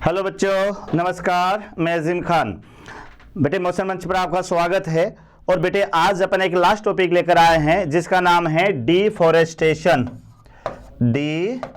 Hello बच्चों, नमस्कार। मैं अजीम खान। बेटे मौसम मंच पर आपका स्वागत है। और बेटे आज अपन एक लास्ट टॉपिक लेकर आए हैं जिसका नाम है डिफॉरेस्टेशन। डिफॉरेस्टेशन,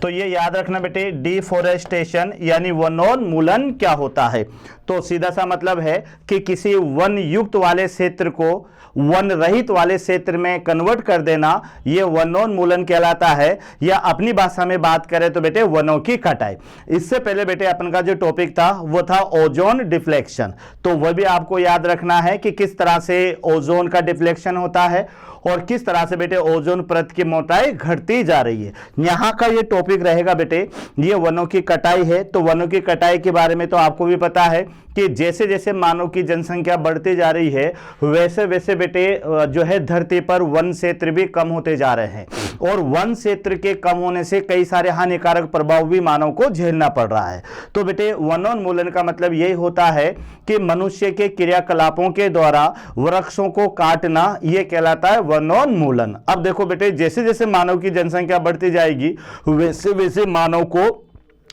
तो ये याद रखना बेटे, डिफॉरेस्टेशन यानी वनोन्मूलन क्या होता है। तो सीधा सा मतलब है कि किसी वन युक्त वाले क्षेत्र को वन रहित वाले क्षेत्र में कन्वर्ट कर देना, ये वनोन्मूलन कहलाता है। या अपनी भाषा में बात करें तो बेटे वनों की कटाई। इससे पहले बेटे अपन का जो टॉपिक था वो था ओजोन डिफ्लेक्शन। तो वह भी आपको याद रखना है कि किस तरह से ओजोन का डिफ्लेक्शन होता है और किस तरह से बेटे ओजोन परत की मोटाई घटती जा रही है। यहाँ का ये टॉपिक रहेगा बेटे, ये वनों की कटाई है। तो वनों की कटाई के बारे में तो आपको भी पता है कि जैसे जैसे मानव की जनसंख्या बढ़ती जा रही है वैसे वैसे बेटे जो है धरती पर वन क्षेत्र भी कम होते जा रहे हैं। और वन क्षेत्र के कम होने से कई सारे हानिकारक प्रभाव भी मानव को झेलना पड़ रहा है। तो बेटे वनोन्मूलन का मतलब यही होता है कि मनुष्य के क्रियाकलापों के द्वारा वृक्षों को काटना, यह कहलाता है वनोन्मूलन। अब देखो बेटे, जैसे जैसे मानव की जनसंख्या बढ़ती जाएगी वैसे वैसे मानव को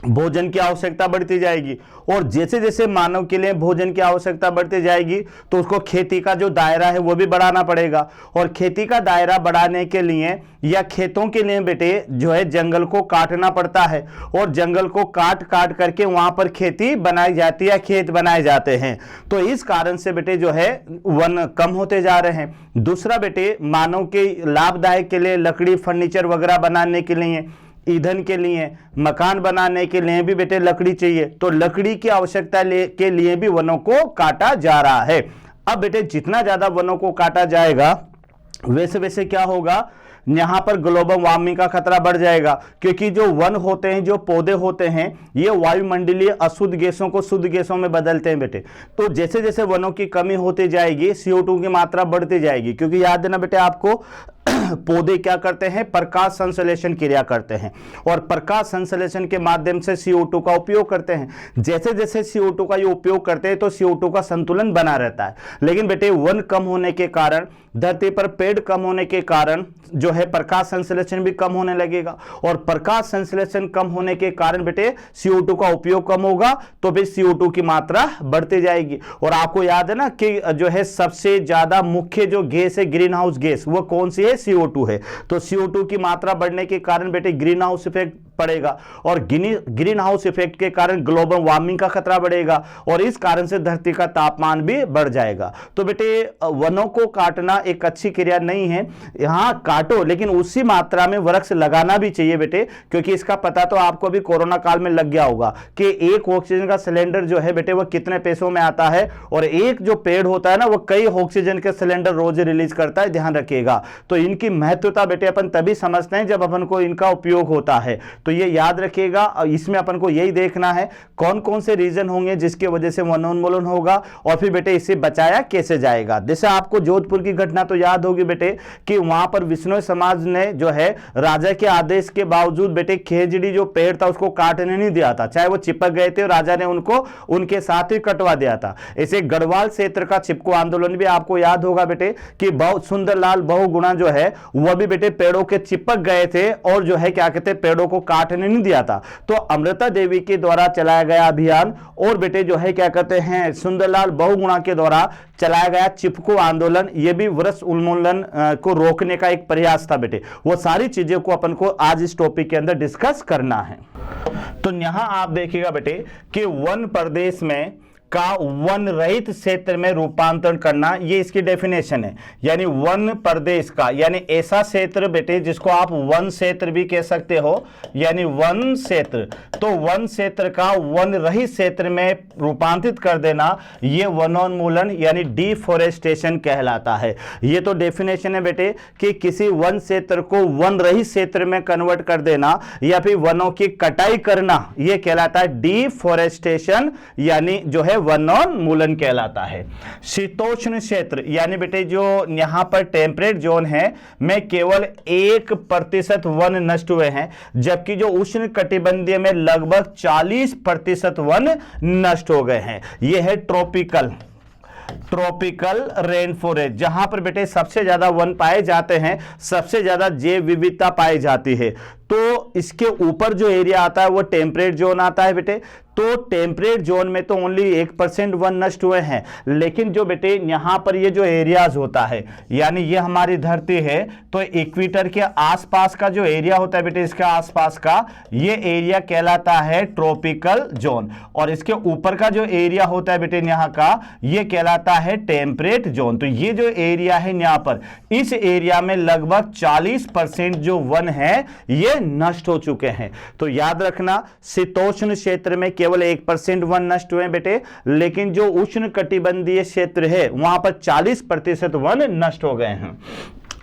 भोजन की आवश्यकता बढ़ती जाएगी। और जैसे जैसे मानव के लिए भोजन की आवश्यकता बढ़ती जाएगी तो उसको खेती का जो दायरा है वो भी बढ़ाना पड़ेगा। और खेती का दायरा बढ़ाने के लिए या खेतों के लिए बेटे जो है जंगल को काटना पड़ता है। और जंगल को काट काट करके वहां पर खेती बनाई जाती है, खेत बनाए जाते हैं। तो इस कारण से बेटे जो है वन कम होते जा रहे हैं। दूसरा बेटे, मानव के लाभदायक के लिए लकड़ी, फर्नीचर वगैरह बनाने के लिए, ईंधन के लिए, मकान बनाने के लिए भी बेटे लकड़ी चाहिए। तो लकड़ी की आवश्यकता के लिए भी वनों को काटा जा रहा है। अब बेटे जितना ज्यादा वनों को काटा जाएगा वैसे वैसे क्या होगा, यहां पर ग्लोबल वार्मिंग का खतरा बढ़ जाएगा। क्योंकि जो वन होते हैं, जो पौधे होते हैं, ये वायुमंडलीय अशुद्ध गैसों को शुद्ध गैसों में बदलते हैं बेटे। तो जैसे जैसे वनों की कमी होती जाएगी CO2 की मात्रा बढ़ती जाएगी। क्योंकि याद देना बेटे आपको, पौधे क्या करते हैं, प्रकाश संश्लेषण क्रिया करते हैं और प्रकाश संश्लेषण के माध्यम से CO2 का उपयोग करते हैं। जैसे जैसे CO2 का ये उपयोग करते हैं तो CO2 का संतुलन बना रहता है। लेकिन बेटे वन कम होने के कारण, धरती पर पेड़ कम होने के कारण जो है प्रकाश संश्लेषण भी कम होने लगेगा। और प्रकाश संश्लेषण कम होने के कारण बेटे CO2 का उपयोग कम होगा तो भी CO2 की मात्रा बढ़ती जाएगी। और आपको याद है ना कि जो है सबसे ज्यादा मुख्य जो गैस है ग्रीन हाउस गैस, वो कौन सी है, CO2 है। तो CO2 की मात्रा बढ़ने के कारण बेटे ग्रीन हाउस इफेक्ट पड़ेगा। और ग्रीन हाउस इफेक्ट के कारण ग्लोबल वार्मिंग का खतरा बढ़ेगा और इस कारण से धरती का तापमान भी बढ़ जाएगा। तो बेटे वनों को काटना एक अच्छी क्रिया नहीं है। यहां काटो लेकिन उसी मात्रा में वृक्ष लगाना भी चाहिए बेटे। क्योंकि इसका पता तो आपको भी कोरोना काल में लग गया होगा कि एक ऑक्सीजन का सिलेंडर जो है बेटे वो कितने पैसों में आता है। और एक जो पेड़ होता है ना वो कई ऑक्सीजन के सिलेंडर रोज रिलीज करता है, ध्यान रखिएगा। तो इनकी महत्वता बेटे अपन तभी समझते हैं जब अपन को इनका उपयोग होता है। तो ये याद रखिएगा। इसमें अपन को यही देखना है कौन कौन से रीजन होंगे जिसकी वजह से वनोन्मूलन होगा और फिर बेटे इसे बचाया कैसे जाएगा। जैसे आपको जोधपुर की घटना तो याद होगी बेटे कि वहां पर विश्नोई समाज ने जो है राजा के आदेश के बावजूद बेटे खेजड़ी जो पेड़ था उसको काटने नहीं दिया था, चाहे वो चिपक गए थे और राजा ने उनको उनके साथ ही कटवा दिया था। ऐसे गढ़वाल क्षेत्र का चिपको आंदोलन भी आपको याद होगा बेटे कि बहुत सुंदरलाल बहुगुणा जो है वह भी बेटे पेड़ों के चिपक गए थे और जो है क्या कहते हैं पेड़ों को काटने नहीं दिया था। तो अमृता देवी के द्वारा चलाया गया अभियान और बेटे जो है क्या कहते हैं सुंदरलाल बहुगुणा के द्वारा चलाया गया चिपको आंदोलन, यह भी वृक्ष उन्मूलन को रोकने का एक प्रयास था बेटे। वो सारी चीजों को अपन को आज इस टॉपिक के अंदर डिस्कस करना है। तो यहां आप देखिएगा बेटे कि वन प्रदेश में का वन रहित क्षेत्र में रूपांतरण करना, ये इसकी डेफिनेशन है। यानी वन प्रदेश का यानी ऐसा क्षेत्र बेटे जिसको आप वन क्षेत्र भी कह सकते हो, यानी वन क्षेत्र। तो वन क्षेत्र का वन रहित क्षेत्र में रूपांतरित कर देना, ये वनोन्मूलन यानी डिफॉरेस्टेशन कहलाता है। ये तो डेफिनेशन है बेटे कि किसी वन क्षेत्र को वन रहित क्षेत्र में कन्वर्ट कर देना या फिर वनों की कटाई करना, यह कहलाता है डिफॉरेस्टेशन यानी जो है वनोन्मूलन कहलाता है। शीतोष्ण क्षेत्र यानी बेटे जो यहां पर टेम्परेट जोन है में केवल 1% वन नष्ट हुए हैं, जबकि जो उष्ण कटिबंधीय में लगभग 40% वन नष्ट हो गए हैं। यह है ट्रॉपिकल रेन फॉरेस्ट, जहां पर बेटे सबसे ज्यादा वन पाए जाते हैं, सबसे ज्यादा जैव विविधता पाई जाती है। तो तो इसके ऊपर जो एरिया आता है वो टेम्परेट जोन आता है बेटे। तो टेम्परेट जोन में तो ओनली 1% वन नष्ट हुए हैं, लेकिन जो बेटे यहां पर ये जो एरियाज होता है, यानी ये हमारी धरती है, तो इक्वेटर के आसपास का जो एरिया होता है बेटे, इसके आसपास का ये एरिया कहलाता है ट्रॉपिकल जोन, और इसके ऊपर का जो एरिया होता है बेटे यहां का, ये कहलाता है टेम्परेट जोन। तो ये जो एरिया है यहां पर, इस एरिया में लगभग 40% जो वन है ये नष्ट हो चुके हैं। तो याद रखना, शीतोष्ण क्षेत्र में केवल 1% वन नष्ट हुए बेटे, लेकिन जो उष्ण कटिबंधीय क्षेत्र है वहां पर 40% वन नष्ट हो गए हैं।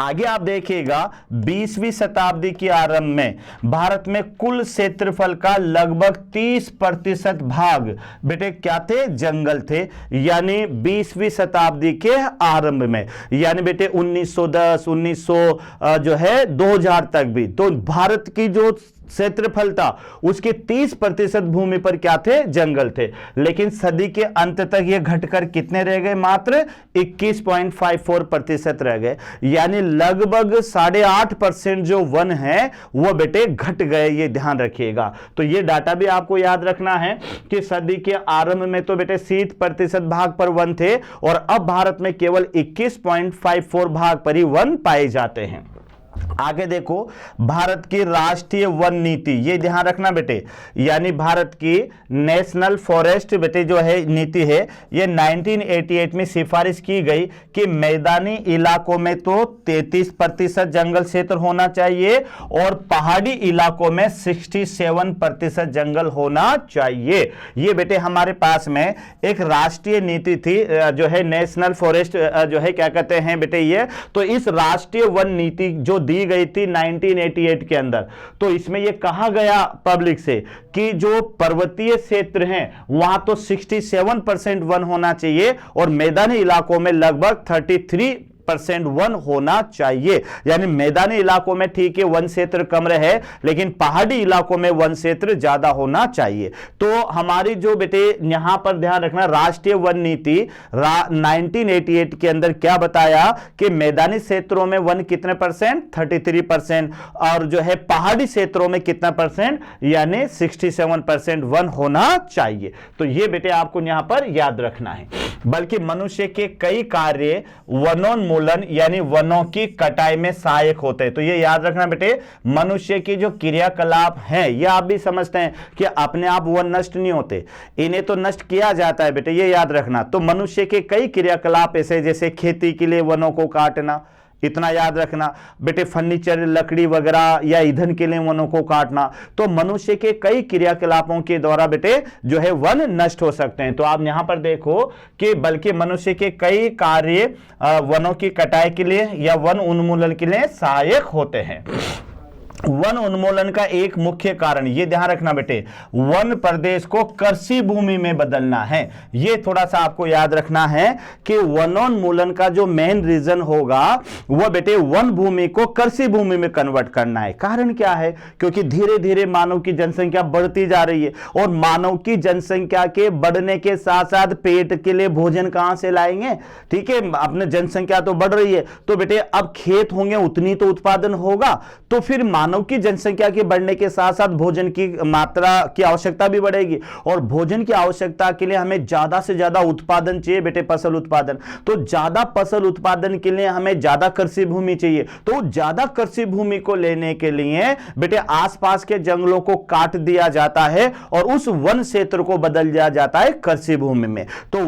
आगे आप देखिएगा 20वीं शताब्दी के आरंभ में भारत में कुल क्षेत्रफल का लगभग 30% भाग बेटे क्या थे, जंगल थे। यानी 20वीं शताब्दी के आरंभ में, यानी बेटे 1910 1900 जो है 2000 तक भी, तो भारत की जो क्षेत्रफल था उसके 30% भूमि पर क्या थे, जंगल थे। लेकिन सदी के अंत तक ये घटकर कितने रह गए, मात्र 21.54% रह गए। यानी लगभग 8.5% जो वन है वो बेटे घट गए, ये ध्यान रखिएगा। तो ये डाटा भी आपको याद रखना है कि सदी के आरंभ में तो बेटे 60% भाग पर वन थे, और अब भारत में केवल 21.54 भाग पर ही वन पाए जाते हैं। आगे देखो, भारत की राष्ट्रीय वन नीति, ये ध्यान रखना बेटे, यानी भारत की नेशनल फॉरेस्ट बेटे जो है नीति है, ये 1988 में सिफारिश की गई कि मैदानी इलाकों में तो 33% जंगल क्षेत्र होना चाहिए और पहाड़ी इलाकों में 67% जंगल होना चाहिए। ये बेटे हमारे पास में एक राष्ट्रीय नीति थी जो है नेशनल फॉरेस्ट जो है क्या कहते हैं बेटे ये, तो इस राष्ट्रीय वन नीति जो दी गई थी 1988 के अंदर, तो इसमें यह कहा गया पब्लिक से कि जो पर्वतीय क्षेत्र हैं वहां तो 67% वन होना चाहिए और मैदानी इलाकों में लगभग 33% वन होना चाहिए। यानी मैदानी इलाकों में ठीक है वन क्षेत्र कम रहे, लेकिन पहाड़ी इलाकों में वन क्षेत्र ज्यादा होना चाहिए। तो हमारी जो बेटे यहां पर ध्यान रखना, राष्ट्रीय वन नीति 1988 के अंदर क्या बताया कि मैदानी क्षेत्रों में वन कितने परसेंट, 33%, और जो है पहाड़ी क्षेत्रों में कितना परसेंट, यानी 67% वन होना चाहिए। तो ये बेटे आपको यहां पर याद रखना है। बल्कि मनुष्य के कई कार्य वनोन्मूलन यानी वनों की कटाई में सहायक होते हैं। तो ये याद रखना बेटे, मनुष्य की जो क्रियाकलाप हैं, ये आप भी समझते हैं कि अपने आप वन नष्ट नहीं होते, इन्हें तो नष्ट किया जाता है बेटे, ये याद रखना। तो मनुष्य के कई क्रियाकलाप ऐसे, जैसे खेती के लिए वनों को काटना, इतना याद रखना बेटे, फर्नीचर लकड़ी वगैरह या ईंधन के लिए वनों को काटना, तो मनुष्य के कई क्रियाकलापों के द्वारा बेटे जो है वन नष्ट हो सकते हैं। तो आप यहां पर देखो कि बल्कि मनुष्य के कई कार्य वनों की कटाई के लिए या वन उन्मूलन के लिए सहायक होते हैं। वन उन्मूलन का एक मुख्य कारण, ये ध्यान रखना बेटे, वन प्रदेश को कृषि भूमि में बदलना है। ये थोड़ा सा आपको याद रखना है कि वनोन्मूलन का जो मेन रीजन होगा वो बेटे वन भूमि को कृषि भूमि में कन्वर्ट करना है। कारण क्या है, क्योंकि धीरे धीरे मानव की जनसंख्या बढ़ती जा रही है, और मानव की जनसंख्या के बढ़ने के साथ साथ पेट के लिए भोजन कहां से लाएंगे, ठीक है, अपने जनसंख्या तो बढ़ रही है, तो बेटे अब खेत होंगे उतनी तो उत्पादन होगा, तो फिर मानव की जनसंख्या के बढ़ने के साथ साथ भोजन की मात्रा की आवश्यकता भी बढ़ेगी, और भोजन की आवश्यकता के लिए हमें ज्यादा से ज्यादा उत्पादन चाहिए बेटे, फसल उत्पादन। तो ज्यादा फसल उत्पादन के लिए हमें ज्यादा कृषि भूमि चाहिए, तो ज्यादा कृषि भूमि को लेने के लिए बेटे आसपास के जंगलों को काट दिया जाता है और उस वन क्षेत्र को बदल दिया जाता है कृषि भूमि में। तो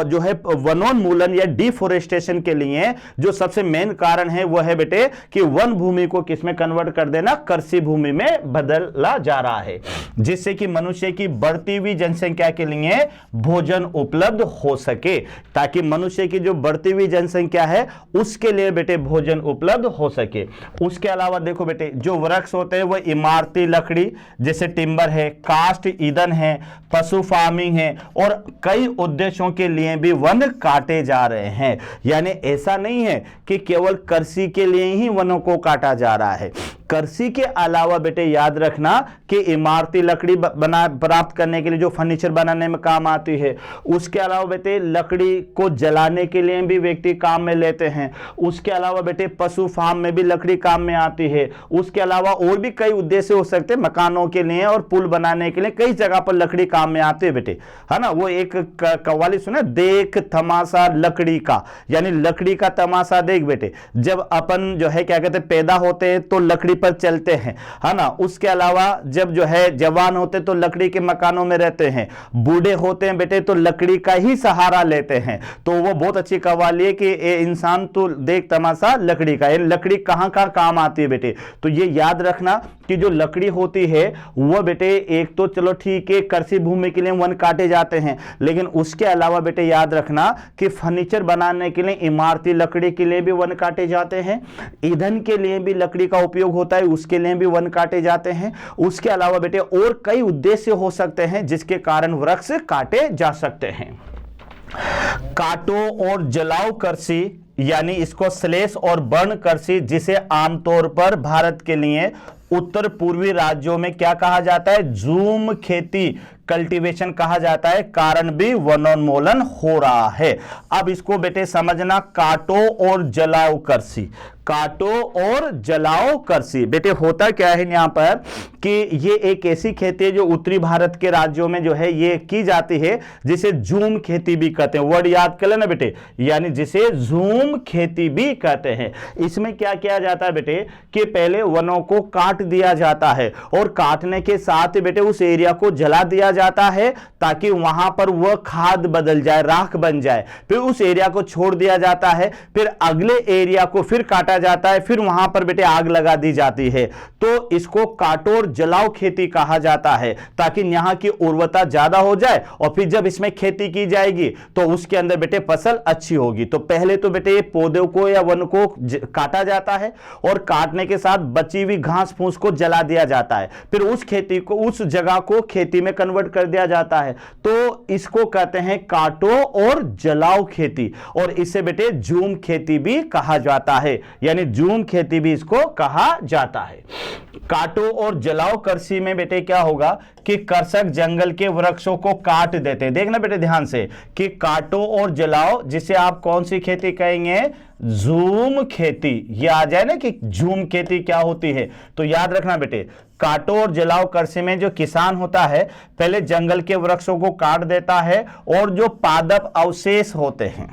जो है वनोन्मूलन या डिफोरेस्टेशन के लिए जो सबसे मेन कारण है वो है बेटे कि वन भूमि को किसमें कन्वर्ट कर देना, कृषि भूमि में बदला जा रहा है, जिससे कि मनुष्य की बढ़ती हुई जनसंख्या के लिए भोजन उपलब्ध हो सके, ताकि मनुष्य की जो बढ़ती हुई जनसंख्या है उसके लिए बेटे भोजन उपलब्ध हो सके। उसके अलावा देखो बेटे, जो वृक्ष होते हैं वो इमारती लकड़ी जैसे टिम्बर है, कास्ट ईंधन है, पशु फार्मिंग है, और कई उद्देश्यों के लिए भी वन काटे जा रहे हैं। यानी ऐसा नहीं है कि केवल कृषि के लिए ही वनों को काटा जा रहा है, कृषि के अलावा बेटे याद रखना कि इमारती लकड़ी बना प्राप्त करने के लिए जो फर्नीचर बनाने में काम आती है, उसके अलावा बेटे लकड़ी को जलाने के लिए भी व्यक्ति काम में लेते हैं, उसके अलावा बेटे पशु फार्म में भी लकड़ी काम में आती है, उसके अलावा और भी कई उद्देश्य हो सकते हैं, मकानों के लिए और पुल बनाने के लिए कई जगह पर लकड़ी काम में आती है बेटे, है ना। वो एक कव्वाली सुने, देख तमाशा लकड़ी का, यानी लकड़ी का तमाशा देख बेटे। जब अपन जो है क्या कहते हैं पैदा होते हैं तो लकड़ी पर चलते हैं, है ना। उसके अलावा जब जो है जवान होते तो लकड़ी के मकानों में रहते हैं, बूढ़े होते हैं बेटे तो लकड़ी का ही सहारा लेते हैं। तो वो बहुत अच्छी कव्वाली है कि ए इंसान तो देख तमाशा लकड़ी का, लकड़ी कहां कहां काम आती है बेटे। तो ये याद रखना कि जो लकड़ी होती है वो बेटे एक तो चलो ठीक है कृषि भूमि के लिए वन काटे जाते हैं, लेकिन उसके अलावा बेटे याद रखना कि फर्नीचर बनाने के लिए, इमारती लकड़ी के लिए भी वन काटे जाते हैं, ईंधन के लिए भी लकड़ी का उपयोग होता है, उसके लिए भी वन काटे जाते हैं। उसके अलावा बेटे और कई उद्देश्य हो सकते हैं जिसके कारण वृक्ष काटे जा सकते हैं। काटो और जलाओ कृषि, यानी इसको श्लेष और बर्न कृषि, जिसे आमतौर पर भारत के लिए उत्तर पूर्वी राज्यों में क्या कहा जाता है, झूम खेती कल्टीवेशन कहा जाता है, कारण भी वनोन्मूलन हो रहा है। अब इसको बेटे समझना, काटो और जलाओ कृषि, काटो और जलाओ कृषि। बेटे होता क्या है यहां पर कि ये एक ऐसी खेती है जो उत्तरी भारत के राज्यों में जो है ये की जाती है, जिसे झूम खेती भी कहते हैं। वर्ड याद कर लेना बेटे, यानी जिसे झूम खेती भी कहते हैं। इसमें क्या किया जाता है बेटे कि पहले वनों को काट दिया जाता है और काटने के साथ बेटे उस एरिया को जला दिया जाता है ताकि वहां पर वह खाद बदल जाए, राख बन जाए। फिर उस एरिया को छोड़ दिया जाता है, फिर अगले एरिया को फिर काटा जाता है, फिर वहां पर बेटे आग लगा दी जाती है। तो इसको काटो और जलाओ खेती कहा जाता है ताकि यहां की उर्वरता ज्यादा हो जाए और फिर जब इसमें खेती की जाएगी तो उसके अंदर बेटे फसल अच्छी होगी। तो पहले तो बेटे पौधों को या वन को काटा जाता है और काटने के साथ बची हुई घास फूस को जला दिया जाता है, फिर उस खेती को, उस जगह को खेती में कन्वर्ट कर दिया जाता है। तो इसको कहते हैं काटो और जलाओ खेती, और इसे बेटे झूम खेती भी कहा जाता है, यानी झूम खेती भी इसको कहा जाता है। काटो और जलाओ कृषि में बेटे क्या होगा कि कृषक जंगल के वृक्षों को काट देते हैं। देखना बेटे ध्यान से कि काटो और जलाओ, जिसे आप कौन सी खेती कहेंगे, झूम खेती। ये आ जाए ना कि झूम खेती क्या होती है, तो याद रखना बेटे काटो और जलाओ कृषि में जो किसान होता है पहले जंगल के वृक्षों को काट देता है और जो पादप अवशेष होते हैं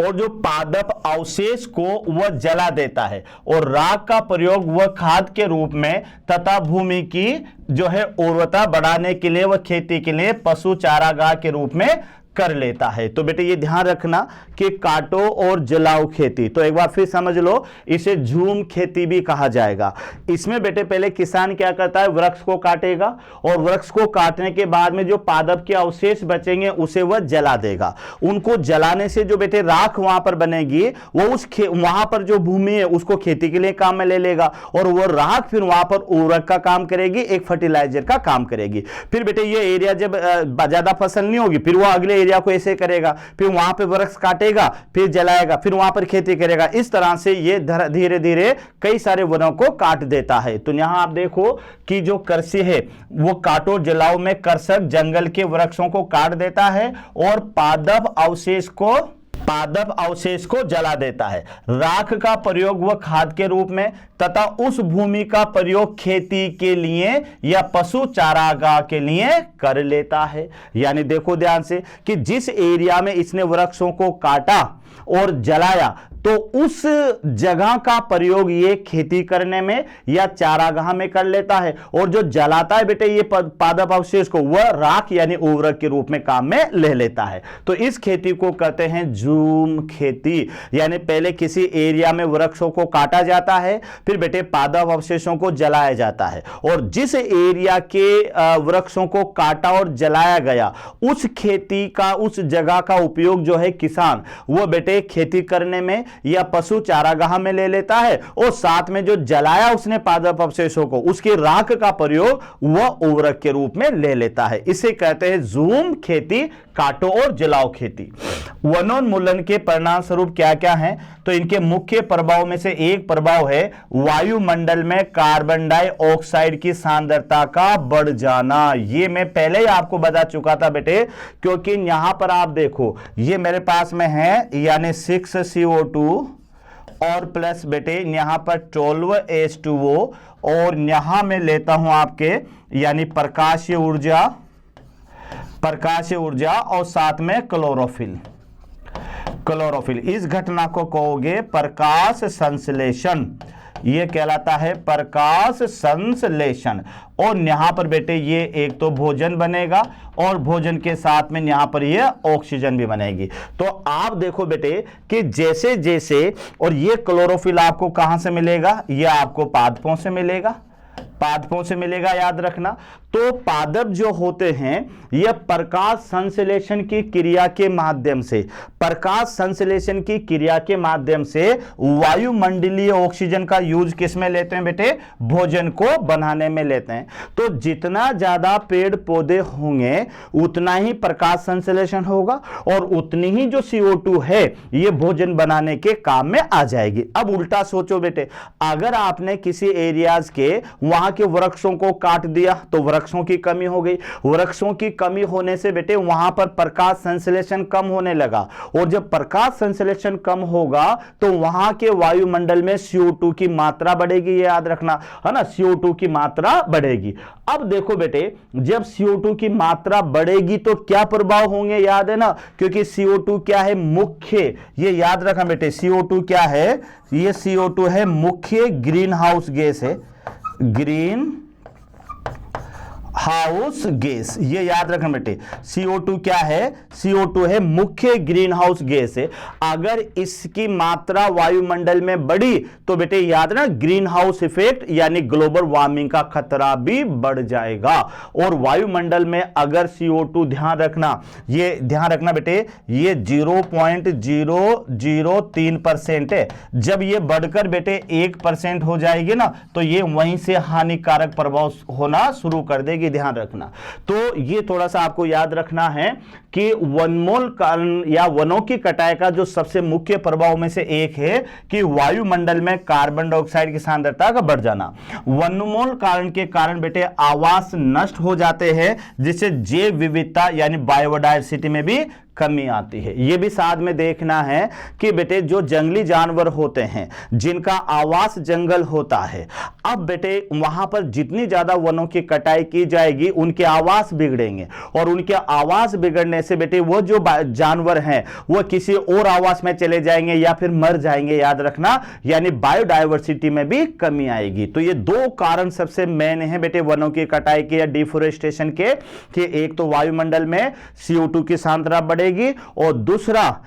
और जो पादप अवशेष को वह जला देता है और राख का प्रयोग वह खाद के रूप में तथा भूमि की जो है उर्वरता बढ़ाने के लिए, वह खेती के लिए पशु चारागाह के रूप में कर लेता है। तो बेटे ये ध्यान रखना कि काटो और जलाओ खेती, तो एक बार फिर समझ लो, इसे झूम खेती भी कहा जाएगा। इसमें बेटे पहले किसान क्या करता है, वृक्ष को काटेगा और वृक्ष को काटने के बाद में जो पादप के अवशेष बचेंगे उसे वह जला देगा। उनको जलाने से जो बेटे राख वहां पर बनेगी वो वहां पर जो भूमि है उसको खेती के लिए काम में ले लेगा और वो राख फिर वहां पर उर्वरक का काम करेगी, एक फर्टिलाइजर का काम करेगी। फिर बेटे ये एरिया जब ज्यादा फसल नहीं होगी फिर वो अगले एरिया को ऐसे करेगा, फिर वहां पे वृक्ष काटेगा, फिर जलाएगा, फिर वहां पर खेती करेगा। इस तरह से ये धीरे धीरे कई सारे वनों को काट देता है। तो यहां आप देखो कि जो कृषि है वो काटो जलाओ में कृषक जंगल के वृक्षों को काट देता है और पादप अवशेष को जला देता है। राख का प्रयोग वह खाद के रूप में तथा उस भूमि का प्रयोग खेती के लिए या पशु चारागाह के लिए कर लेता है। यानी देखो ध्यान से कि जिस एरिया में इसने वृक्षों को काटा और जलाया तो उस जगह का प्रयोग ये खेती करने में या चारागाह में कर लेता है और जो जलाता है बेटे ये पादप अवशेष को वह राख यानी उर्वरक के रूप में काम में ले लेता है। तो इस खेती को कहते हैं झूम खेती। यानी पहले किसी एरिया में वृक्षों को काटा जाता है, फिर बेटे पादप अवशेषों को जलाया जाता है और जिस एरिया के वृक्षों को काटा और जलाया गया उस खेती का, उस जगह का उपयोग जो है किसान वो बेटे खेती करने में या पशु चारागाह में ले लेता है और साथ में जो जलाया उसने पादप अवशेषों को उसकी राख का प्रयोग वह उर्वरक के रूप में ले लेता है। इसे कहते हैं झूम खेती काटो और जलाओ खेती। वनोन्मूलन के परिणाम स्वरूप क्या क्या है, तो इनके मुख्य प्रभाव में से एक प्रभाव है वायुमंडल में कार्बन डाइऑक्साइड की सांद्रता का बढ़ जाना। ये मैं पहले ही आपको बता चुका था बेटे, क्योंकि यहां पर आप देखो ये मेरे पास में है यानी 6CO2 और प्लस बेटे यहां पर 12H2O और यहां मैं लेता हूं आपके यानी प्रकाशीय ऊर्जा और साथ में क्लोरोफिल। इस घटना को कहोगे प्रकाश संश्लेषण, ये कहलाता है प्रकाश संश्लेषण। और यहां पर बेटे ये एक तो भोजन बनेगा और भोजन के साथ में यहां पर ये ऑक्सीजन भी बनेगी। तो आप देखो बेटे कि जैसे जैसे, और ये क्लोरोफिल आपको कहां से मिलेगा, ये आपको पादपों से मिलेगा, याद रखना। तो पादप जो होते हैं यह प्रकाश संश्लेषण की क्रिया के माध्यम से वायुमंडलीय ऑक्सीजन का यूज किस में लेते हैं बेटे, भोजन को बनाने में लेते हैं। तो जितना ज्यादा पेड़ पौधे होंगे उतना ही प्रकाश संश्लेषण होगा और उतनी ही जो CO2 है ये भोजन बनाने के काम में आ जाएगी। अब उल्टा सोचो बेटे, अगर आपने किसी एरियाज के वहां के वृक्षों को काट दिया तो वृक्षों की कमी हो गई। वृक्षों की कमी होने से बेटे वहां पर प्रकाश संश्लेषण कम होने लगा, और जब प्रकाश संश्लेषण कम होगा तो वहां के वायुमंडल में CO2 की मात्रा बढ़ेगी, ये याद रखना है ना, CO2 की मात्रा बढ़ेगी। अब देखो बेटे जब CO2 की मात्रा बढ़ेगी तो क्या प्रभाव होंगे, याद है ना, क्योंकि CO2 क्या है, मुख्य, ये याद रखना बेटे, CO2 क्या है, ये CO2 है मुख्य ग्रीन हाउस गैस है, ग्रीन हाउस गैस, ये याद रखना बेटे। CO2 क्या है, CO2 है मुख्य ग्रीन हाउस गैस है। अगर इसकी मात्रा वायुमंडल में बढ़ी तो बेटे याद रखना ग्रीन हाउस इफेक्ट यानी ग्लोबल वार्मिंग का खतरा भी बढ़ जाएगा। और वायुमंडल में अगर CO2 ध्यान रखना बेटे ये 0.003% है। जब ये बढ़कर बेटे 1% हो जाएगी ना तो ये वहीं से हानिकारक प्रभाव होना शुरू कर देगी, ध्यान रखना। तो ये थोड़ा सा आपको याद रखना है कि वनोन्मूलन या वनों की कटाई का जो सबसे मुख्य प्रभाव में से एक है कि वायुमंडल में कार्बन डाइऑक्साइड की सांद्रता का बढ़ जाना। वनोन्मूलन कारण के कारण बेटे आवास नष्ट हो जाते हैं, जिससे जैव विविधता यानी बायोडायवर्सिटी में भी कमी आती है। यह भी साथ में देखना है कि बेटे जो जंगली जानवर होते हैं जिनका आवास जंगल होता है, अब बेटे वहां पर जितनी ज्यादा वनों की कटाई की जाएगी उनके आवास बिगड़ेंगे, और उनके आवास बिगड़ने से बेटे वो जो जानवर हैं वो किसी और आवास में चले जाएंगे या फिर मर जाएंगे, याद रखना, यानी बायोडायवर्सिटी में भी कमी आएगी। तो ये दो कारण सबसे मेन है बेटे वनों की कटाई के या डिफोरेस्टेशन के, कि एक तो वायुमंडल में CO2 की सांद्रता बढ़ेगी और दूसरा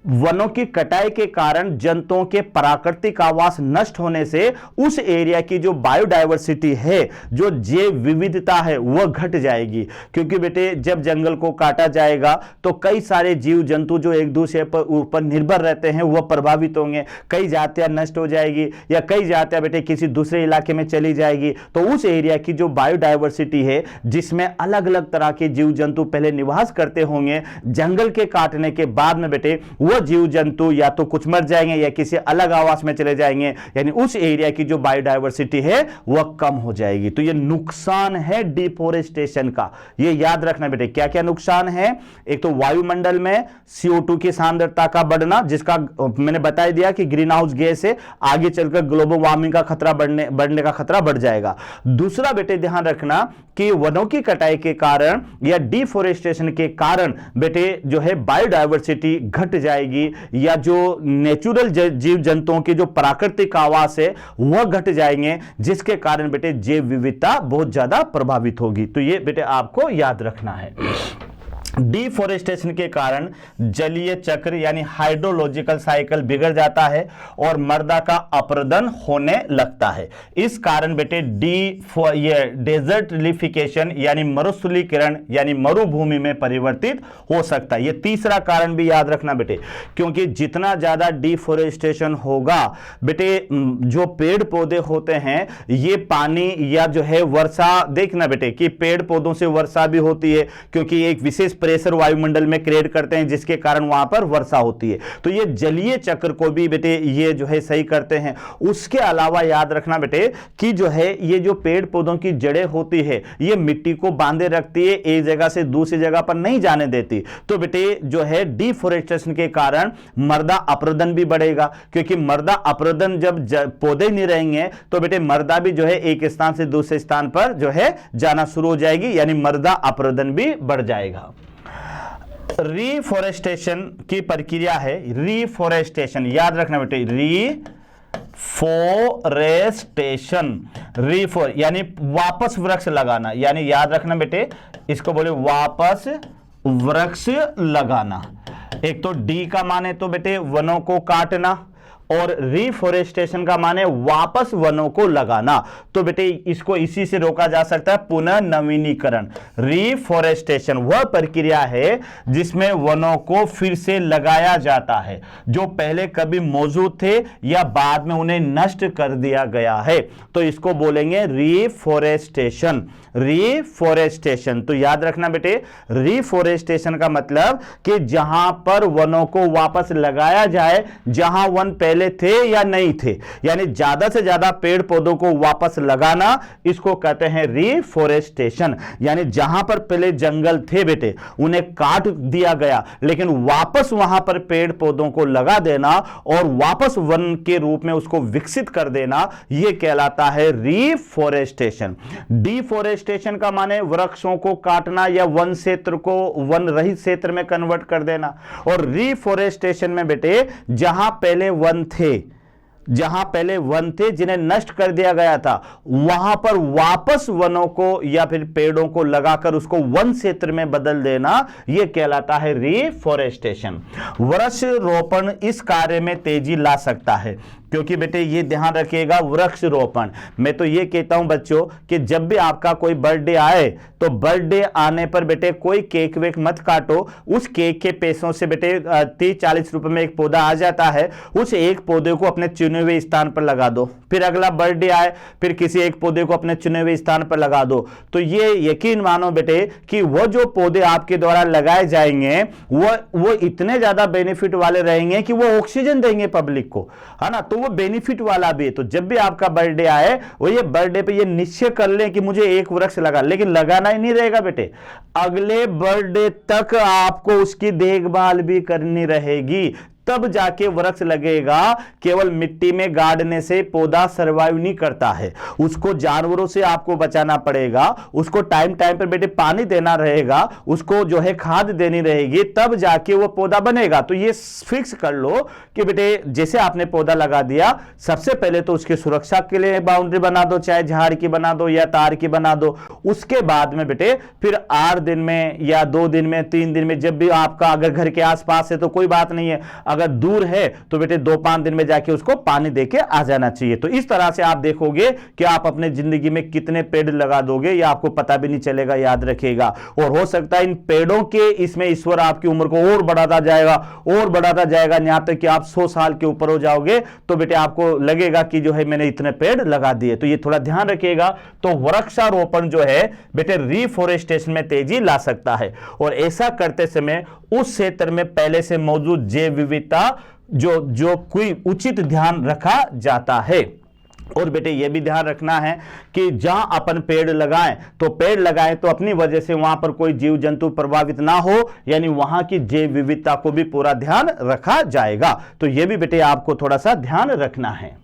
वनों की कटाई के कारण जंतुओं के प्राकृतिक आवास नष्ट होने से उस एरिया की जो बायोडायवर्सिटी है, जो जैव विविधता है, वह घट जाएगी। क्योंकि बेटे जब जंगल को काटा जाएगा तो कई सारे जीव जंतु जो एक दूसरे पर ऊपर निर्भर रहते हैं वह प्रभावित होंगे, कई जातियां नष्ट हो जाएगी या कई जातियां बेटे किसी दूसरे इलाके में चली जाएगी। तो उस एरिया की जो बायोडायवर्सिटी है जिसमें अलग अलग तरह के जीव जंतु पहले निवास करते होंगे, जंगल के काटने के बाद में बेटे जीव जंतु या तो कुछ मर जाएंगे या किसी अलग आवास में चले जाएंगे, यानी उस एरिया की जो बायोडायवर्सिटी है वह कम हो जाएगी। तो यह नुकसान है डिफोरेस्टेशन का, यह याद रखना बेटे। क्या क्या नुकसान है, एक तो वायुमंडल में CO2 की सांद्रता का बढ़ना, जिसका मैंने बता दिया कि ग्रीन हाउस गैस है, आगे चलकर ग्लोबल वार्मिंग का खतरा बढ़ने का खतरा बढ़ जाएगा। दूसरा बेटे ध्यान रखना कि वनों की कटाई के कारण या डिफोरेस्टेशन के कारण बेटे जो है बायोडायवर्सिटी घट जाएगी, या जो नेचुरल जीव जंतुओं के जो प्राकृतिक आवास है वह घट जाएंगे, जिसके कारण बेटे जैव विविधता बहुत ज्यादा प्रभावित होगी। तो ये बेटे आपको याद रखना है। डिफोरेस्टेशन के कारण जलीय चक्र यानी हाइड्रोलॉजिकल साइकिल बिगड़ जाता है और मृदा का अपरदन होने लगता है। इस कारण बेटे डेजर्टिफिकेशन यानी मरुस्थलीकरण यानी मरुभूमि में परिवर्तित हो सकता है। यह तीसरा कारण भी याद रखना बेटे, क्योंकि जितना ज्यादा डिफोरेस्टेशन होगा बेटे जो पेड़ पौधे होते हैं ये पानी या जो है वर्षा, देखना बेटे कि पेड़ पौधों से वर्षा भी होती है, क्योंकि एक विशेष प्रेशर वायुमंडल में क्रिएट करते हैं, जिसके कारण वहां पर वर्षा होती है। तो ये जलीय चक्र को भी बेटे ये जो है सही करते हैं। उसके अलावा याद रखना बेटे कि जो है ये जो पेड़ पौधों की जड़ें होती है ये मिट्टी को बांधे रखती है, एक जगह से दूसरी जगह पर नहीं जाने देती। तो बेटे जो है डिफोरेस्टेशन के कारण मृदा अपरदन भी बढ़ेगा, क्योंकि मृदा अपरदन जब पौधे नहीं रहेंगे तो बेटे मृदा भी जो है एक स्थान से दूसरे स्थान पर जो है जाना शुरू हो जाएगी, यानी मृदा अपरदन भी बढ़ जाएगा। रिफॉरेस्टेशन की प्रक्रिया है, रिफॉरेस्टेशन याद रखना बेटे, रिफॉरेस्टेशन यानी वापस वृक्ष लगाना, यानी याद रखना बेटे इसको बोले वापस वृक्ष लगाना। एक तो डी का माने तो बेटे वनों को काटना, और रिफॉरेस्टेशन का माने वापस वनों को लगाना। तो बेटे इसको इसी से रोका जा सकता है, पुनर्नवीनीकरण। रिफॉरेस्टेशन वह प्रक्रिया है जिसमें वनों को फिर से लगाया जाता है जो पहले कभी मौजूद थे या बाद में उन्हें नष्ट कर दिया गया है, तो इसको बोलेंगे रिफॉरेस्टेशन। रिफॉरेस्टेशन तो याद रखना बेटे, रिफॉरेस्टेशन का मतलब कि जहां पर वनों को वापस लगाया जाए जहां वन पहले थे या नहीं थे, यानी ज्यादा से ज्यादा पेड़ पौधों को वापस लगाना, इसको कहते हैं रिफॉरेस्टेशन। यानी जहां पर पहले जंगल थे बेटे उन्हें काट दिया गया, लेकिन वापस वहां पर पेड़ पौधों को लगा देना और वापस वन के रूप में उसको विकसित कर देना, यह कहलाता है रिफॉरेस्टेशन। डिफॉरेस्टेशन का माने वृक्षों को काटना या वन क्षेत्र को वन रहित क्षेत्र में कन्वर्ट कर देना। और रिफॉरेस्टेशन में बेटे जहां पहले वन थे जिन्हें नष्ट कर दिया गया था, वहां पर वापस वनों को या फिर पेड़ों को लगाकर उसको वन क्षेत्र में बदल देना, यह कहलाता है रिफॉरेस्टेशन। वृक्ष रोपण इस कार्य में तेजी ला सकता है, क्योंकि बेटे ये ध्यान रखिएगा, वृक्ष रोपण मैं तो ये कहता हूं बच्चों कि जब भी आपका कोई बर्थडे आए तो बर्थडे आने पर बेटे कोई केक वेक मत काटो। उस केक के पैसों से बेटे 30-40 रुपए में एक पौधा आ जाता है, उस एक पौधे को अपने चुने हुए स्थान पर लगा दो। फिर अगला बर्थडे आए फिर किसी एक पौधे को अपने चुने हुए स्थान पर लगा दो। तो ये यकीन मानो बेटे कि वो जो पौधे आपके द्वारा लगाए जाएंगे वो इतने ज्यादा बेनिफिट वाले रहेंगे कि वो ऑक्सीजन देंगे पब्लिक को, है ना। तो वो बेनिफिट वाला भी है। तो जब भी आपका बर्थडे आए वो ये बर्थडे पे ये निश्चय कर लें कि मुझे एक वृक्ष लगा, लेकिन लगाना ही नहीं रहेगा बेटे, अगले बर्थडे तक आपको उसकी देखभाल भी करनी रहेगी, तब जाके वृक्ष लगेगा। केवल मिट्टी में गाड़ने से पौधा सर्वाइव नहीं करता है, उसको जानवरों से आपको बचाना पड़ेगा, उसको टाइम टाइम पर बेटे पानी देना रहेगा, उसको जो है खाद देनी रहेगी, तब जाके वो पौधा बनेगा। तो ये फिक्स कर लो कि बेटे जैसे आपने पौधा लगा दिया, सबसे पहले तो उसकी सुरक्षा के लिए बाउंड्री बना दो, चाहे झाड़ की बना दो या तार की बना दो। उसके बाद में बेटे फिर 8 दिन में या 2 दिन में 3 दिन में, जब भी आपका अगर घर के आसपास है तो कोई बात नहीं है, अगर दूर है तो बेटे 2-5 दिन में जाके उसको पानी देके आ जाना चाहिए। तो इस तरह से आप देखोगे कि आप अपने जिंदगी में कितने पेड़ लगा दोगे या आपको पता भी नहीं चलेगा, याद रखिएगा। और हो सकता है इन पेड़ों के इसमें ईश्वर आपकी उम्र को और बढ़ाता जाएगा यहां तक कि आप 100 साल के ऊपर हो जाओगे, तो बेटे आपको लगेगा कि जो है मैंने इतने पेड़ लगा दिए। तो ये थोड़ा ध्यान रखिएगा। तो वृक्षारोपण जो है बेटे रिफॉरेस्टेशन में तेजी ला सकता है, और ऐसा करते समय उस क्षेत्र में पहले से मौजूद जैव विविधता जो कोई उचित ध्यान रखा जाता है। और बेटे ये भी ध्यान रखना है कि जहां अपन पेड़ लगाएं तो अपनी वजह से वहां पर कोई जीव जंतु प्रभावित ना हो, यानी वहां की जैव विविधता को भी पूरा ध्यान रखा जाएगा। तो ये भी बेटे आपको थोड़ा सा ध्यान रखना है।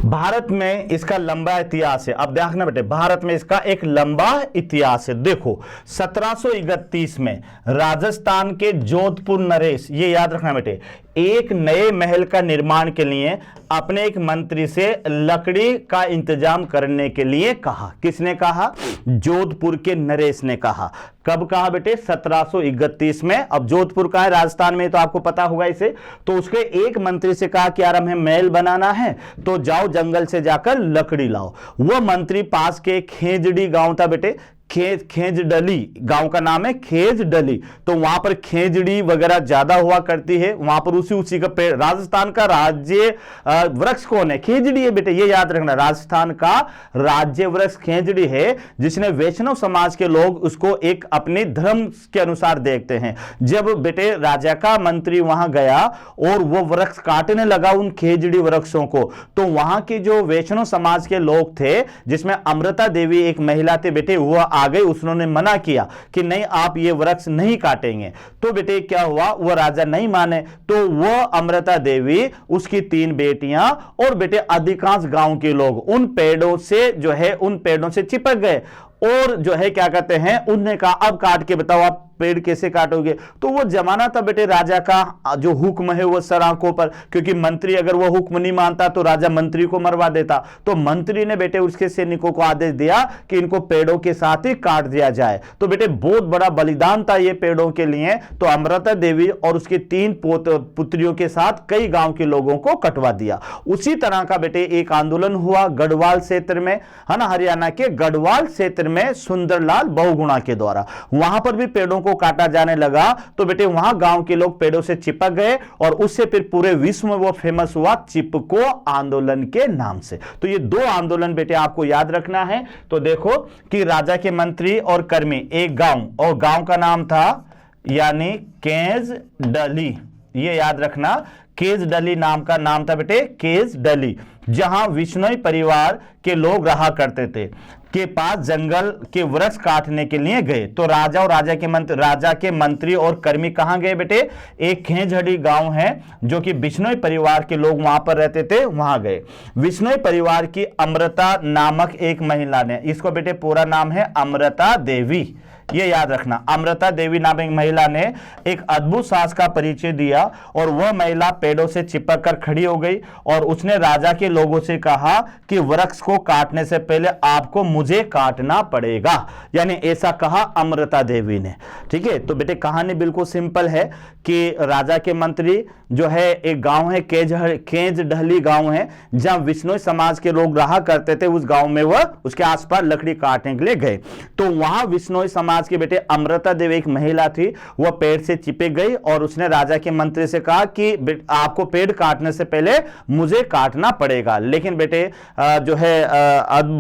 भारत में इसका लंबा इतिहास है। अब देखना बेटे, भारत में इसका एक लंबा इतिहास है। देखो 1731 में राजस्थान के जोधपुर नरेश, ये याद रखना बेटे, एक नए महल का निर्माण के लिए अपने एक मंत्री से लकड़ी का इंतजाम करने के लिए कहा। किसने कहा? जोधपुर के नरेश ने कहा। कब कहा बेटे? 1731 में। अब जोधपुर का है, राजस्थान में, तो आपको पता होगा इसे। तो उसके एक मंत्री से कहा कि यार हमें महल बनाना है, तो जाओ जंगल से जाकर लकड़ी लाओ। वह मंत्री पास के खेजड़ी गांव था बेटे, खेजडली गांव का नाम है खेजडली। तो वहां पर खेजड़ी वगैरह ज्यादा हुआ करती है, वहां पर उसी का पेड़। राजस्थान का राज्य वृक्ष कौन है? खेजड़ी है बेटे, ये याद रखना। राजस्थान का राज्य वृक्ष खेजड़ी है, जिसने वैष्णव समाज के लोग उसको एक अपने धर्म के अनुसार देखते हैं। जब बेटे राजा का मंत्री वहां गया और वो वृक्ष काटने लगा उन खेजड़ी वृक्षों को, तो वहां के जो वैष्णव समाज के लोग थे, जिसमें अमृता देवी एक महिला थे बेटे, वो आ गई, उसने मना किया कि नहीं आप ये वृक्ष नहीं काटेंगे। तो बेटे क्या हुआ, वो राजा नहीं माने, तो वो अमृता देवी, उसकी 3 बेटियां और बेटे अधिकांश गांव के लोग उन पेड़ों से जो है उन पेड़ों से चिपक गए और जो है क्या कहते हैं, उनने कहा अब काट के बताओ आप पेड़ कैसे काटोगे। तो वो जमाना था बेटे राजा का जो हुक्म है वो सर आंखों पर, क्योंकि मंत्री अगर वो हुक्म नहीं मानता तो राजा मंत्री को मरवा देता। तो मंत्री ने बेटे उसके सैनिकों को आदेश दिया कि इनको पेड़ों के साथ ही काट दिया जाए। तो बेटे बहुत बड़ा बलिदान था ये पेड़ों के लिए। तो अमृता देवी और उसकी 3 पुत्रियों के साथ कई गांव के लोगों को कटवा दिया। उसी तरह का बेटे एक आंदोलन हुआ गढ़वाल क्षेत्र में, है ना, हरियाणा के गढ़वाल क्षेत्र में सुंदरलाल बहुगुणा के द्वारा। वहां पर भी पेड़ों को काटा जाने लगा। तो बेटे वहां गांव के लोग पेड़ों से चिपक गए और उससे फिर पूरे विश्व में वो फेमस हुआ चिपको आंदोलन के नाम से। तो ये 2 आंदोलन बेटे आपको याद रखना है। तो देखो कि राजा के मंत्री और कर्मी एक गांव, और गांव का नाम था यानी केजडली, ये याद रखना, केजडली नाम का नाम था बेटे, केजडली, जहां विश्नोई परिवार के लोग रहा करते थे, के पास जंगल के वृक्ष काटने के लिए गए। तो राजा और राजा के मंत्री और कर्मी कहां गए बेटे? एक खेजड़ी गांव है जो कि बिश्नोई परिवार के लोग वहां पर रहते थे, वहां गए। बिश्नोई परिवार की अमृता नामक एक महिला ने, इसको बेटे पूरा नाम है अमृता देवी, ये याद रखना, अमृता देवी नामक महिला ने एक अद्भुत साहस का परिचय दिया और वह महिला पेड़ों से चिपक कर खड़ी हो गई और उसने राजा के लोगों से कहा कि वृक्ष को काटने से पहले आपको मुझे काटना पड़ेगा, यानी ऐसा कहा अमृता देवी ने। ठीक है, तो बेटे कहानी बिल्कुल सिंपल है कि राजा के मंत्री जो है, एक गांव है केजडली गांव है जहां विश्नोई समाज के लोग रहा करते थे, उस गांव में वह उसके आसपास लकड़ी काटने के लिए गए। तो वहां विश्नोई समाज के बेटे अमृता देवी एक महिला थी, वह पेड़ से चिपक गई और उसने राजा के मंत्री से कहा कि आपको पेड़ काटने से पहले मुझे काटना पड़ेगा। लेकिन बेटे जो है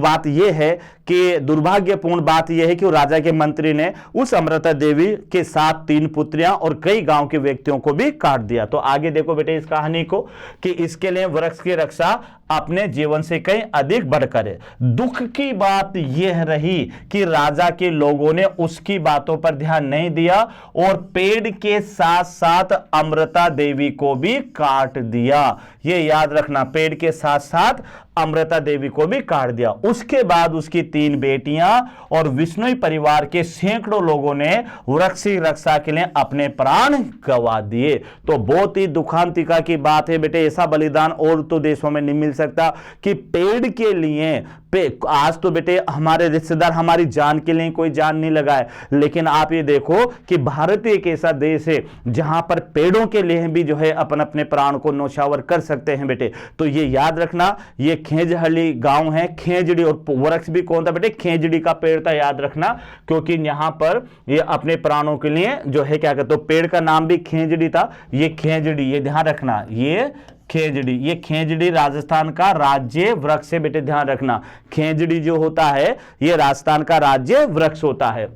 बात यह है कि दुर्भाग्यपूर्ण बात यह है कि राजा के मंत्री ने उस अमृता देवी के साथ 3 पुत्रियां और कई गांव के व्यक्तियों को भी काट दिया। तो आगे देखो बेटे इस कहानी को कि इसके लिए वृक्ष की रक्षा अपने जीवन से कहीं अधिक बढ़कर है। दुख की बात यह रही कि राजा के लोगों ने उसकी बातों पर ध्यान नहीं दिया और पेड़ के साथ साथ अमृता देवी को भी काट दिया। यह याद रखना, पेड़ के साथ साथ अमृता देवी को भी काट दिया। उसके बाद उसकी 3 बेटियां और विश्नोई परिवार के सैकड़ों लोगों ने वृक्ष की रक्षा के लिए अपने प्राण गंवा दिए। तो बहुत ही दुखांतिका की बात है बेटे, ऐसा बलिदान और तो देशों में नहीं मिल सकता कि पेड़ के लिए आज तो बेटे हमारे रिश्तेदार हमारी जान के लिए कोई जान नहीं लगाए, लेकिन आप ये देखो कि भारत एक ऐसा देश है जहां पर पेड़ों के लिए भी जो है अपने प्राण को न्यौछावर कर सकते हैं बेटे। तो ये याद रखना, ये खेजहली गांव है, खेजड़ी, और वृक्ष भी कौन था बेटे? खेजड़ी का पेड़ था, याद रखना, क्योंकि यहां पर ये अपने प्राणों के लिए जो है क्या कहते, तो पेड़ का नाम भी खेजड़ी था। ये खेजड़ी, ये ध्यान रखना, ये खेजड़ी, ये खेजड़ी राजस्थान का राज्य वृक्ष है बेटे, ध्यान रखना। खेजड़ी जो होता है ये राजस्थान का राज्य वृक्ष होता है।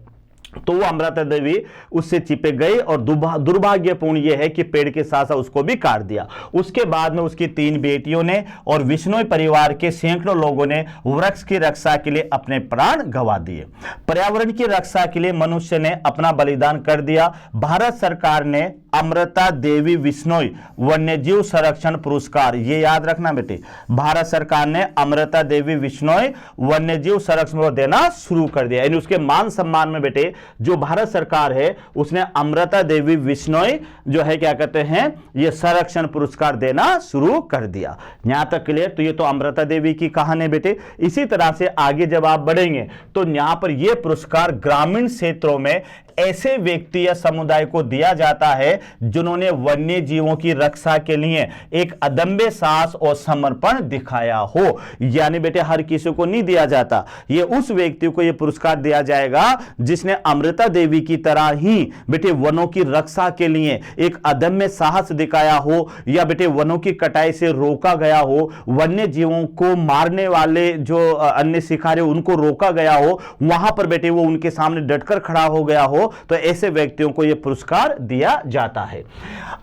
तो वो अमृता देवी उससे चिपक गई और दुर्भाग्यपूर्ण यह है कि पेड़ के साथ साथ उसको भी काट दिया। उसके बाद में उसकी 3 बेटियों ने और विश्नोई परिवार के सैकड़ों लोगों ने वृक्ष की रक्षा के लिए अपने प्राण गंवा दिए। पर्यावरण की रक्षा के लिए मनुष्य ने अपना बलिदान कर दिया। भारत सरकार ने अमृता देवी विश्नोई वन्यजीव संरक्षण पुरस्कार, ये याद रखना बेटे, भारत सरकार ने अमृता देवी विश्नोई वन्यजीव संरक्षण देना शुरू कर दिया। यानी उसके मान सम्मान में बेटे जो भारत सरकार है उसने अमृता देवी विश्नोई जो है क्या कहते हैं ये संरक्षण पुरस्कार देना शुरू कर दिया। यहां तक क्लियर? तो ये तो अमृता देवी की कहानी बेटे। इसी तरह से आगे जब आप बढ़ेंगे तो यहां पर यह पुरस्कार ग्रामीण क्षेत्रों में ऐसे व्यक्ति या समुदाय को दिया जाता है जिन्होंने वन्य जीवों की रक्षा के लिए एक अदम्य साहस और समर्पण दिखाया हो। यानी बेटे हर किसी को नहीं दिया जाता, ये उस व्यक्ति को ये पुरस्कार दिया जाएगा जिसने अमृता देवी की तरह ही बेटे वनों की रक्षा के लिए एक अदम्य साहस दिखाया हो, या बेटे वनों की कटाई से रोका गया हो, वन्य जीवों को मारने वाले जो अन्य शिकारी उनको रोका गया हो, वहां पर बेटे वो उनके सामने डटकर खड़ा हो गया हो, तो ऐसे व्यक्तियों को यह पुरस्कार दिया जाता है।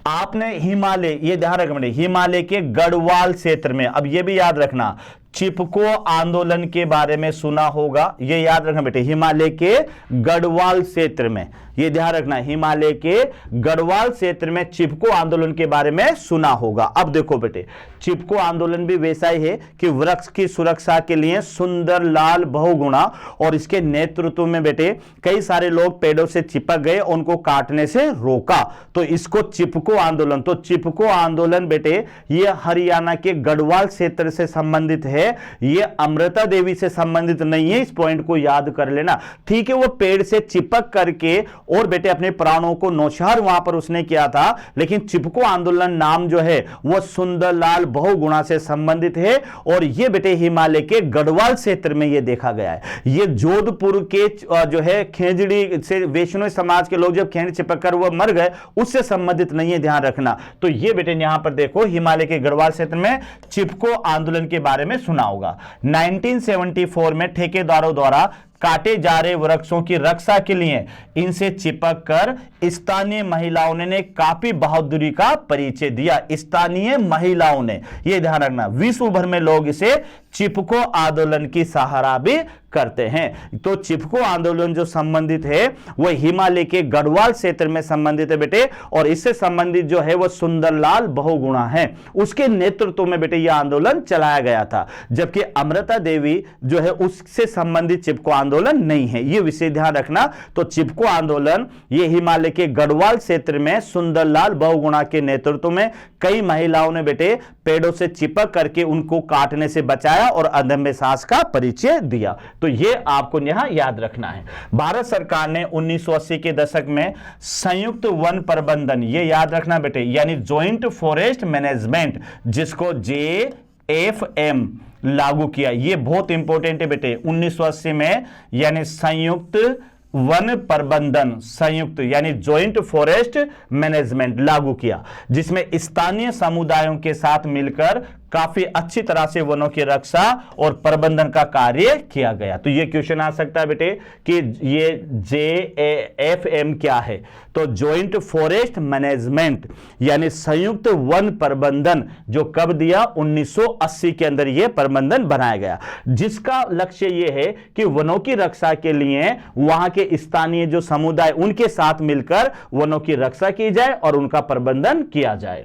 आपने हिमालय, ये ध्यान रखना, हिमालय के गढ़वाल क्षेत्र में, अब यह भी याद रखना, चिपको आंदोलन के बारे में सुना होगा, ये याद रखना बेटे, हिमालय के गढ़वाल क्षेत्र में, ये ध्यान रखना, हिमालय के गढ़वाल क्षेत्र में चिपको आंदोलन के बारे में सुना होगा। अब देखो बेटे, चिपको आंदोलन भी वैसा ही है कि वृक्ष की सुरक्षा के लिए सुंदरलाल बहुगुणा और इसके नेतृत्व में बेटे कई सारे लोग पेड़ों से चिपक गए, उनको काटने से रोका, तो इसको चिपको आंदोलन। तो चिपको आंदोलन बेटे ये हरियाणा के गढ़वाल क्षेत्र से संबंधित है, ये अमृता देवी से संबंधित नहीं है, इस पॉइंट को याद कर लेना। ठीक है, वो पेड़ से चिपक करके और बेटे अपने प्राणों को नौशार वहां पर उसने किया था, लेकिन चिपको आंदोलन नाम जो है वो सुंदरलाल बहुगुणा से संबंधित है, और ये बेटे हिमालय के गढ़वाल क्षेत्र में ये देखा गया है। ये जोधपुर के जो है खेजड़ी से वैष्णव समाज के लोग जब खेजड़ी चिपक कर वो मर गए, उससे संबंधित नहीं है, ध्यान रखना। तो ये बेटे यहां पर देखो, हिमालय के गढ़वाल क्षेत्र में चिपको आंदोलन के बारे में सुना होगा। 1974 में ठेकेदारों द्वारा काटे जा रहे वृक्षों की रक्षा के लिए इनसे चिपक कर स्थानीय महिलाओं ने काफी बहादुरी का परिचय दिया। स्थानीय महिलाओं ने, यह ध्यान रखना, विश्व भर में लोग इसे चिपको आंदोलन की सहारा भी करते हैं। तो चिपको आंदोलन जो संबंधित है वह हिमालय के गढ़वाल क्षेत्र में संबंधित है बेटे, और इससे संबंधित जो है वह सुंदरलाल बहुगुणा है, उसके नेतृत्व में बेटे यह आंदोलन चलाया गया था। जबकि अमृता देवी जो है उससे संबंधित चिपको आंदोलन नहीं है, यह विषय ध्यान रखना। तो चिपको आंदोलन ये हिमालय के गढ़वाल क्षेत्र में सुंदरलाल बहुगुणा के नेतृत्व में कई महिलाओं ने बेटे पेड़ों से चिपक करके उनको काटने से बचाया और अदम्य साहस का परिचय दिया। तो ये आपको यहां याद रखना है। भारत सरकार ने 1980 के दशक में संयुक्त वन प्रबंधन, ये याद रखना बेटे, यानी जॉइंट फॉरेस्ट मैनेजमेंट, जिसको JFM लागू किया। ये बहुत इंपॉर्टेंट है बेटे, 1980 में, यानी संयुक्त वन प्रबंधन, संयुक्त यानी जॉइंट फॉरेस्ट मैनेजमेंट लागू किया, जिसमें स्थानीय समुदायों के साथ मिलकर काफी अच्छी तरह से वनों की रक्षा और प्रबंधन का कार्य किया गया। तो ये क्वेश्चन आ सकता है बेटे कि ये JFM क्या है, तो जॉइंट फॉरेस्ट मैनेजमेंट यानी संयुक्त वन प्रबंधन, जो कब दिया, 1980 के अंदर ये प्रबंधन बनाया गया, जिसका लक्ष्य ये है कि वनों की रक्षा के लिए वहां के स्थानीय जो समुदाय उनके साथ मिलकर वनों की रक्षा की जाए और उनका प्रबंधन किया जाए।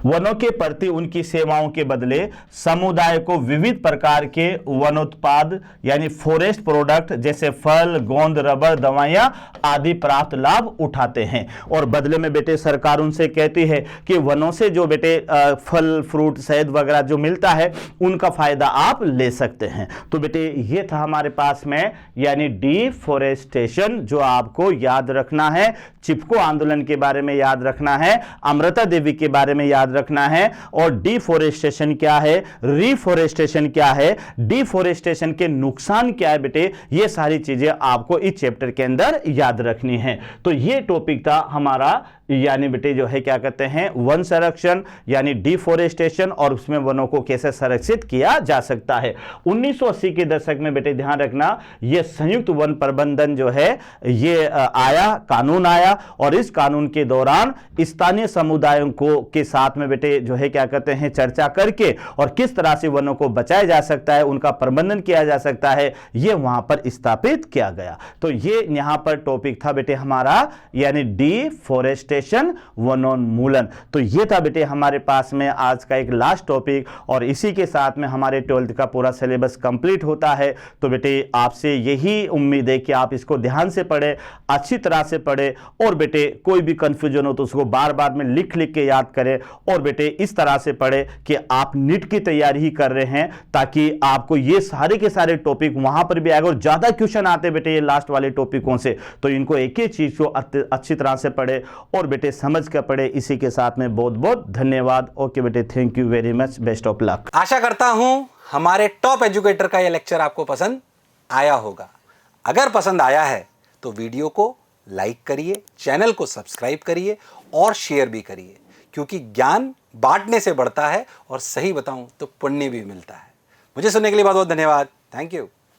वनों के प्रति उनकी सेवाओं के बदले समुदाय को विविध प्रकार के वनोत्पाद यानी फॉरेस्ट प्रोडक्ट जैसे फल, गोंद, रबर, दवाइयां आदि प्राप्त लाभ उठाते हैं, और बदले में बेटे सरकार उनसे कहती है कि वनों से जो बेटे फल, फ्रूट, शहद वगैरह जो मिलता है उनका फायदा आप ले सकते हैं। तो बेटे ये था हमारे पास में, यानी डिफॉरेस्टेशन, जो आपको याद रखना है। चिपको आंदोलन के बारे में याद रखना है, अमृता देवी के बारे में याद रखना है, और डिफॉरेस्टेशन क्या है, रिफॉरेस्टेशन क्या है, डिफॉरेस्टेशन के नुकसान क्या है बेटे, ये सारी चीजें आपको इस चैप्टर के अंदर याद रखनी है। तो ये टॉपिक था हमारा, यानी बेटे जो है क्या कहते हैं, वन संरक्षण यानी डिफॉरेस्टेशन, और उसमें वनों को कैसे संरक्षित किया जा सकता है। 1980 के दशक में बेटे ध्यान रखना, यह संयुक्त वन प्रबंधन जो है ये आया, कानून आया, और इस कानून के दौरान स्थानीय समुदायों को के साथ में बेटे जो है क्या कहते हैं चर्चा करके और किस तरह से वनों को बचाया जा सकता है, उनका प्रबंधन किया जा सकता है, यह वहां पर स्थापित किया गया। तो ये यहां पर टॉपिक था बेटे हमारा, यानी डिफॉरेस्टेशन स्टेशन वनोन्मूलन। तो ये था बेटे हमारे पास में आज का एक लास्ट टॉपिक, और इसी के साथ में हमारे 12th का पूरा सिलेबस कंप्लीट होता है। तो बेटे आपसे यही उम्मीद है कि आप इसको ध्यान से पढ़े, अच्छी तरह से पढ़े, और बेटे कोई भी कंफ्यूजन हो तो उसको बार बार में लिख लिख के याद करें, और बेटे इस तरह से पढ़े कि आप नीट की तैयारी ही कर रहे हैं, ताकि आपको ये सारे के सारे टॉपिक वहां पर भी आएगा। और ज्यादा क्वेश्चन आते बेटे ये लास्ट वाले टॉपिकों से, तो इनको एक ही चीज को अच्छी तरह से पढ़े और बेटे समझ कर पढ़े। इसी के साथ में बहुत बहुत धन्यवाद। ओके बेटे, thank you very much, best of luck. आशा करता हूं हमारे टॉप एजुकेटर का यह लेक्चर आपको पसंद आया होगा। अगर पसंद आया है तो वीडियो को लाइक करिए, चैनल को सब्सक्राइब करिए और शेयर भी करिए, क्योंकि ज्ञान बांटने से बढ़ता है और सही बताऊं तो पुण्य भी मिलता है। मुझे सुनने के लिए बहुत बहुत धन्यवाद। Thank you.